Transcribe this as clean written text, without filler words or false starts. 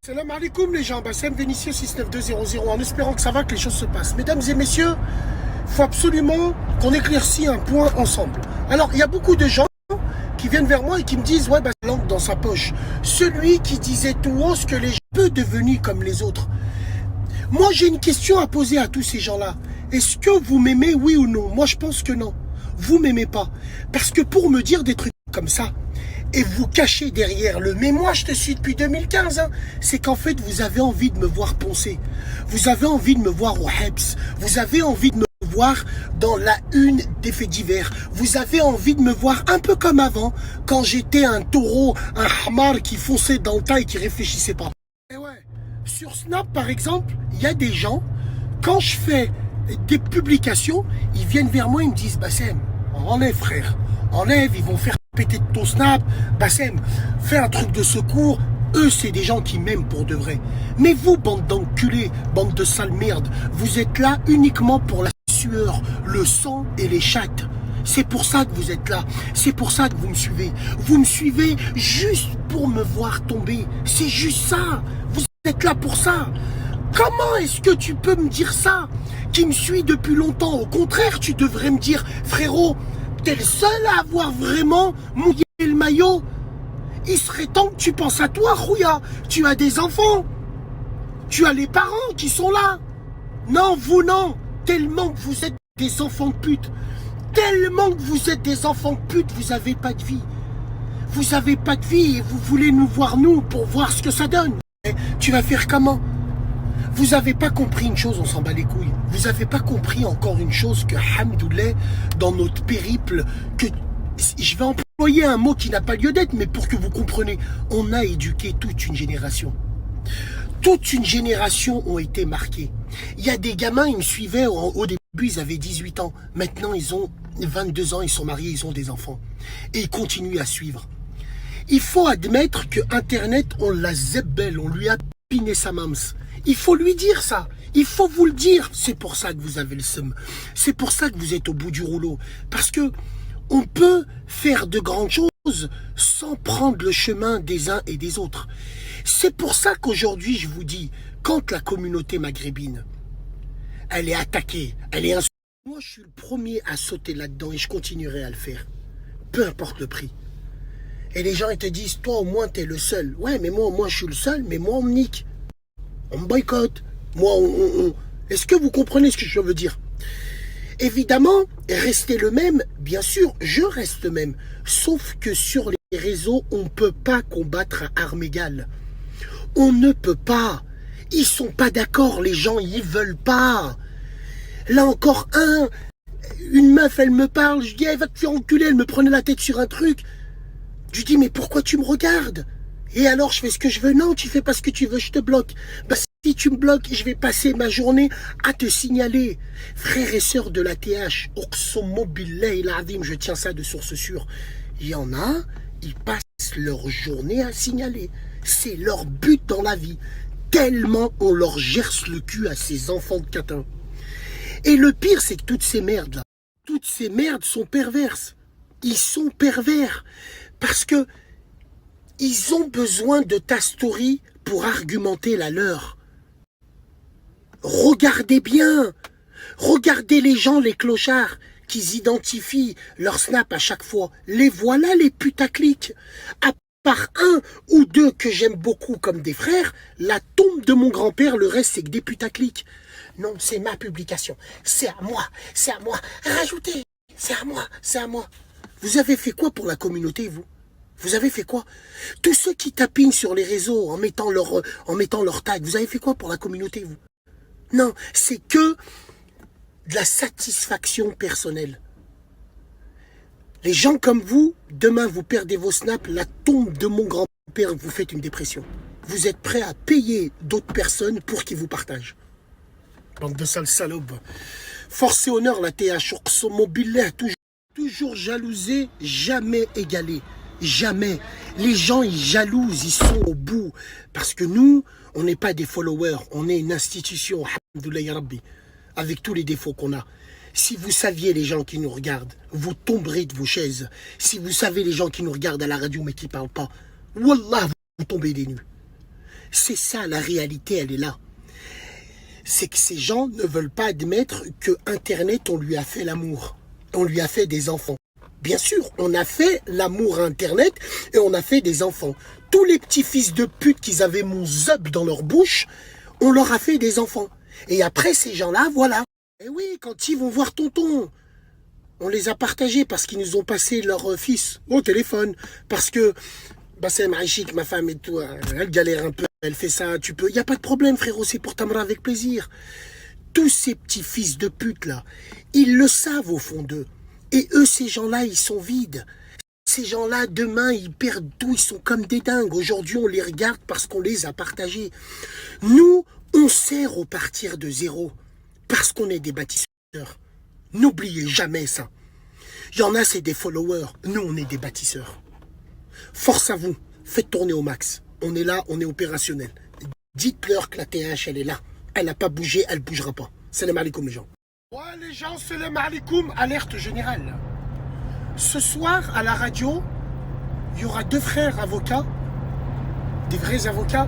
Salam alaikum les gens, Bassem Vénitieux 69200 en espérant que ça va, que les choses se passent. Mesdames et messieurs, il faut absolument qu'on éclaircisse un point ensemble. Alors, il y a beaucoup de gens qui viennent vers moi et qui me disent « Ouais, bah, langue dans sa poche. » Celui qui disait tout haut ce que les gens peu devenus comme les autres. Moi, j'ai une question à poser à tous ces gens-là. Est-ce que vous m'aimez, oui ou non? Moi, je pense que non. Vous m'aimez pas. Parce que pour me dire des trucs comme ça, et vous cachez derrière le « mais moi je te suis depuis 2015 hein », c'est qu'en fait vous avez envie de me voir poncer. Vous avez envie de me voir au Hebs. Vous avez envie de me voir dans la une des faits divers. Vous avez envie de me voir un peu comme avant, quand j'étais un taureau, un hamar qui fonçait dans le tas et qui réfléchissait pas. Et ouais, sur Snap par exemple, il y a des gens, quand je fais des publications, ils viennent vers moi, ils me disent « Bassem, enlève frère, enlève, ils vont faire péter de ton Snap, Bassem, fais un truc de secours. » Eux, c'est des gens qui m'aiment pour de vrai. Mais vous, bande d'enculés, bande de sales merdes, vous êtes là uniquement pour la sueur, le sang et les chattes. C'est pour ça que vous êtes là. C'est pour ça que vous me suivez. Vous me suivez juste pour me voir tomber. C'est juste ça. Vous êtes là pour ça. Comment est-ce que tu peux me dire ça? Qui me suit depuis longtemps. Au contraire, tu devrais me dire, frérot, t'es le seul à avoir vraiment mouillé le maillot. Il serait temps que tu penses à toi, Rouya. Tu as des enfants. Tu as les parents qui sont là. Non, vous non. Tellement que vous êtes des enfants de pute. Tellement que vous êtes des enfants de pute, vous n'avez pas de vie. Vous n'avez pas de vie et vous voulez nous voir nous pour voir ce que ça donne. Tu vas faire comment? Vous n'avez pas compris une chose, on s'en bat les couilles. Vous n'avez pas compris encore une chose que, hamdoulilah, dans notre périple, que je vais employer un mot qui n'a pas lieu d'être, mais pour que vous compreniez, on a éduqué toute une génération. Toute une génération ont été marqués. Il y a des gamins, ils me suivaient au début, ils avaient 18 ans. Maintenant, ils ont 22 ans, ils sont mariés, ils ont des enfants. Et ils continuent à suivre. Il faut admettre que Internet, on l'a zebbel, on lui a piné sa mams. Il faut lui dire ça. Il faut vous le dire. C'est pour ça que vous avez le seum. C'est pour ça que vous êtes au bout du rouleau. Parce que on peut faire de grandes choses sans prendre le chemin des uns et des autres. C'est pour ça qu'aujourd'hui, je vous dis, quand la communauté maghrébine, elle est attaquée, elle est insultée, moi je suis le premier à sauter là-dedans et je continuerai à le faire. Peu importe le prix. Et les gens, ils te disent, toi au moins t'es le seul. Ouais, mais moi je suis le seul, mais moi on me nique. On me boycotte. Moi, Est-ce que vous comprenez ce que je veux dire? Évidemment, rester le même, bien sûr, je reste le même. Sauf que sur les réseaux, on ne peut pas combattre à armes égales. On ne peut pas. Ils sont pas d'accord, les gens, ils veulent pas. Là encore, une meuf, elle me parle, je dis, elle va te faire enculer, elle me prenait la tête sur un truc. Je lui dis, mais pourquoi tu me regardes? Et alors, je fais ce que je veux? Non, tu fais pas ce que tu veux, je te bloque. Bah, si tu me bloques, je vais passer ma journée à te signaler. Frères et sœurs de la TH, je tiens ça de source sûre. Il y en a, ils passent leur journée à signaler. C'est leur but dans la vie. Tellement on leur gerce le cul à ces enfants de catin. Et le pire, c'est que toutes ces merdes-là, toutes ces merdes sont perverses. Ils sont pervers. Parce que ils ont besoin de ta story pour argumenter la leur. Regardez bien. Regardez les gens, les clochards, qui identifient leur snap à chaque fois. Les voilà les putaclics. À part un ou deux que j'aime beaucoup comme des frères, la tombe de mon grand-père, le reste c'est que des putaclics. Non, c'est ma publication. C'est à moi. C'est à moi. Rajoutez. C'est à moi. C'est à moi. Vous avez fait quoi pour la communauté, vous? Vous avez fait quoi? Tous ceux qui tapinent sur les réseaux en mettant leur tag, vous avez fait quoi pour la communauté, vous? Non, c'est que de la satisfaction personnelle. Les gens comme vous, demain vous perdez vos snaps, la tombe de mon grand-père, vous faites une dépression. Vous êtes prêts à payer d'autres personnes pour qu'ils vous partagent. Bande de sales salopes. Force et honneur, la TH, mobile, toujours jalousé, jamais égalé. Jamais. Les gens, ils jalousent, ils sont au bout. Parce que nous, on n'est pas des followers, on est une institution, alhamdoulilah ya Rabbi, avec tous les défauts qu'on a. Si vous saviez les gens qui nous regardent, vous tomberez de vos chaises. Si vous savez les gens qui nous regardent à la radio mais qui ne parlent pas, wallah, vous tombez des nues. C'est ça, la réalité, elle est là. C'est que ces gens ne veulent pas admettre que Internet, on lui a fait l'amour. On lui a fait des enfants. Bien sûr, on a fait l'amour à Internet et on a fait des enfants. Tous les petits fils de pute qui avaient mon zub dans leur bouche, on leur a fait des enfants. Et après, ces gens-là, voilà. Et oui, quand ils vont voir tonton, on les a partagés parce qu'ils nous ont passé leur fils au téléphone. Parce que, bah c'est magique, ma femme et tout, elle galère un peu, elle fait ça, tu peux. Il n'y a pas de problème, frérot, c'est pour t'aimer avec plaisir. Tous ces petits fils de pute là, ils le savent au fond d'eux. Et eux, ces gens-là, ils sont vides. Ces gens-là, demain, ils perdent tout, ils sont comme des dingues. Aujourd'hui, on les regarde parce qu'on les a partagés. Nous, on sert au partir de zéro parce qu'on est des bâtisseurs. N'oubliez jamais ça. Il y en a, c'est des followers. Nous, on est des bâtisseurs. Force à vous. Faites tourner au max. On est là, on est opérationnel. Dites-leur que la TH, elle est là. Elle n'a pas bougé, elle ne bougera pas. Salam alaikum, les gens. Ouais, les gens, salam alaikum. Alerte générale. Ce soir, à la radio, il y aura 2 frères avocats, des vrais avocats,